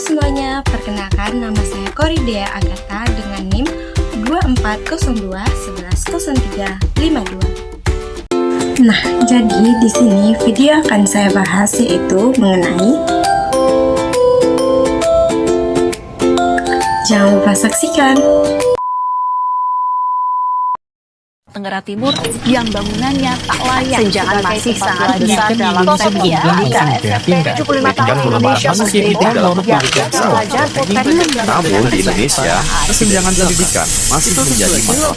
semuanya, perkenalkan nama saya Koridea Agatha dengan NIM 2402110352. Nah, jadi di sini video akan saya bahas yaitu mengenai jangan lupa saksikan. Tenggara Timur yang bangunannya tak layak Tunjangan masih sangat besar dalam segi pendidikan. 75 tahun Indonesia Namun di Indonesia, kesenjangan pendidikan masih menjadi masalah.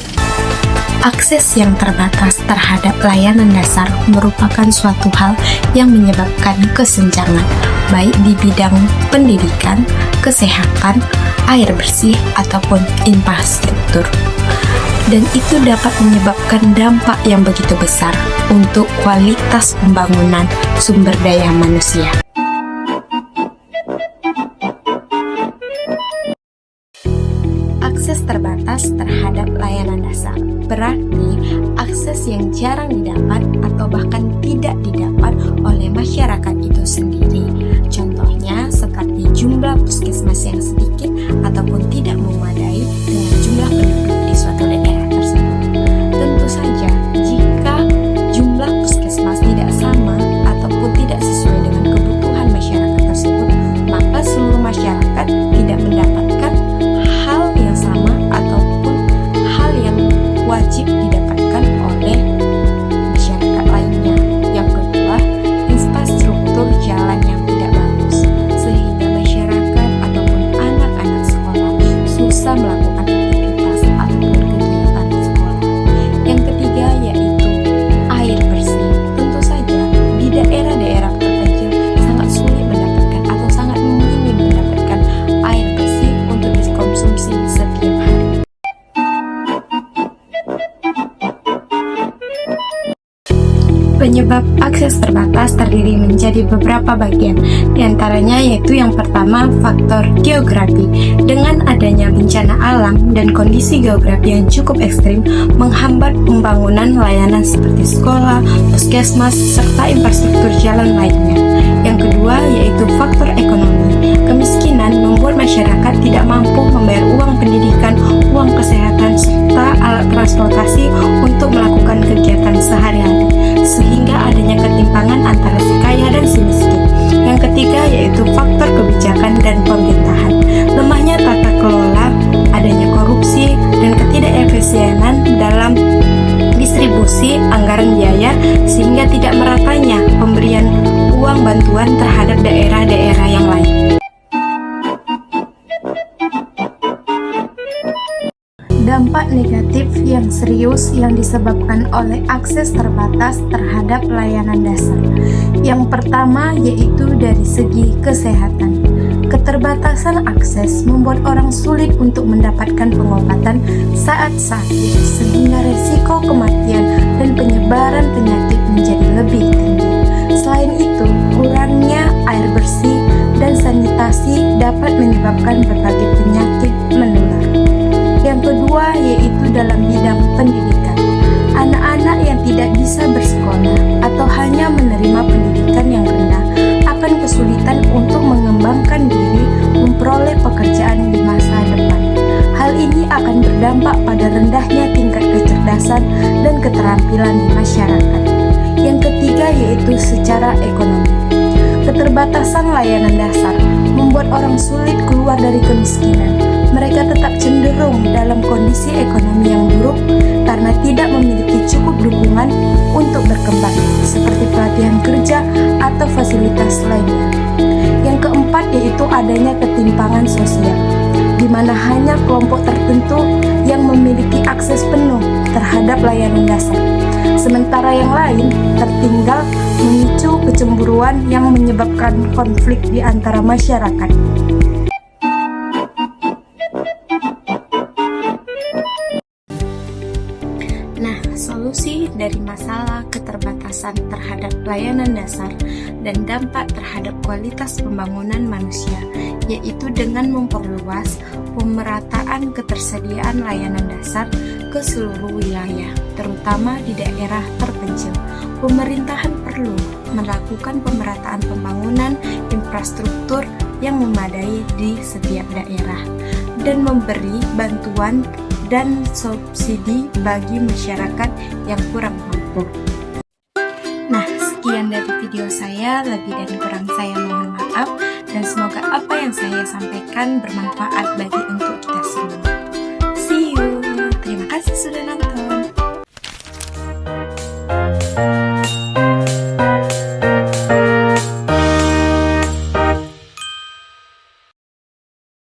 Akses yang terbatas terhadap layanan dasar merupakan suatu hal yang menyebabkan kesenjangan, baik di bidang pendidikan, kesehatan, air bersih, ataupun infrastruktur. Dan itu dapat menyebabkan dampak yang begitu besar untuk kualitas pembangunan sumber daya manusia. Akses terbatas terhadap layanan dasar berarti akses yang jarang didapat atau bahkan tidak didapat oleh masyarakat itu sendiri. Contohnya seperti jumlah puskesmas yang sedikit ataupun tidak memadai dengan jumlah penduduk di suatu daerah tersebut. Tentu saja jika jumlah puskesmas tidak sama ataupun tidak sesuai dengan kebutuhan masyarakat tersebut, maka seluruh masyarakat tidak mendapatkan hal yang sama ataupun hal yang wajib didapatkan oleh masyarakat lainnya. Yang kedua, infrastruktur jalan yang tidak bagus sehingga masyarakat ataupun anak-anak sekolah susah melakukan aktivitas ataupun kegiatan sekolah. Yang ketiga yaitu air bersih. Tentu saja di daerah-daerah terpencil sangat sulit mendapatkan atau sangat minim mendapatkan air bersih untuk dikonsumsi setiap hari. Penyebab akses terbatas terdiri menjadi beberapa bagian, diantaranya yaitu yang pertama faktor geografi. Dengan adanya bencana alam dan kondisi geografi yang cukup ekstrim menghambat pembangunan layanan seperti sekolah, puskesmas, serta infrastruktur jalan lainnya. Yang kedua yaitu faktor ekonomi. Kemiskinan membuat masyarakat tidak mampu membayar uang pendidikan, uang kesehatan, serta alat transportasi untuk melakukan kegiatan sehari-hari, sehingga adanya ketimpangan antara si kaya dan si miskin. Yang ketiga yaitu faktor kebijakan dan pemerintahan. Lemahnya tata kelola, adanya korupsi, dan ketidakefisienan dalam distribusi anggaran biaya sehingga tidak meratanya pemberian uang bantuan terhadap daerah-daerah yang lain. Dampak negatif yang serius yang disebabkan oleh akses terbatas terhadap layanan dasar. Yang pertama yaitu dari segi kesehatan. Keterbatasan akses membuat orang sulit untuk mendapatkan pengobatan saat sakit, sehingga risiko kematian dan penyebaran penyakit menjadi lebih tinggi. Selain itu, kurangnya air bersih dan sanitasi dapat menyebabkan berbagai penyakit menular. Yang kedua yaitu dalam bidang pendidikan. Anak-anak yang tidak bisa bersekolah atau hanya menerima pendidikan yang rendah akan kesulitan untuk mengembangkan diri memperoleh pekerjaan di masa depan. Hal ini akan berdampak pada rendahnya tingkat kecerdasan dan keterampilan di masyarakat. Yang ketiga yaitu secara ekonomi. Keterbatasan layanan dasar membuat orang sulit keluar dari kemiskinan. Mereka tetap cenderung dalam kondisi ekonomi yang buruk karena tidak memiliki cukup dukungan untuk berkembang, seperti pelatihan kerja atau fasilitas lainnya. Yang keempat yaitu adanya ketimpangan sosial, di mana hanya kelompok tertentu yang memiliki akses penuh terhadap layanan dasar, sementara yang lain tertinggal, memicu kecemburuan yang menyebabkan konflik di antara masyarakat. Nah, solusi dari masalah keterbatasan terhadap layanan dasar dan dampak terhadap kualitas pembangunan manusia yaitu dengan memperluas pemerataan ketersediaan layanan dasar ke seluruh wilayah, terutama di daerah terpencil. Pemerintahan perlu melakukan pemerataan pembangunan infrastruktur yang memadai di setiap daerah dan memberi bantuan dan subsidi bagi masyarakat yang kurang mampu. Nah, sekian dari video saya, lebih dan kurang saya mohon maaf, dan semoga apa yang saya sampaikan bermanfaat bagi untuk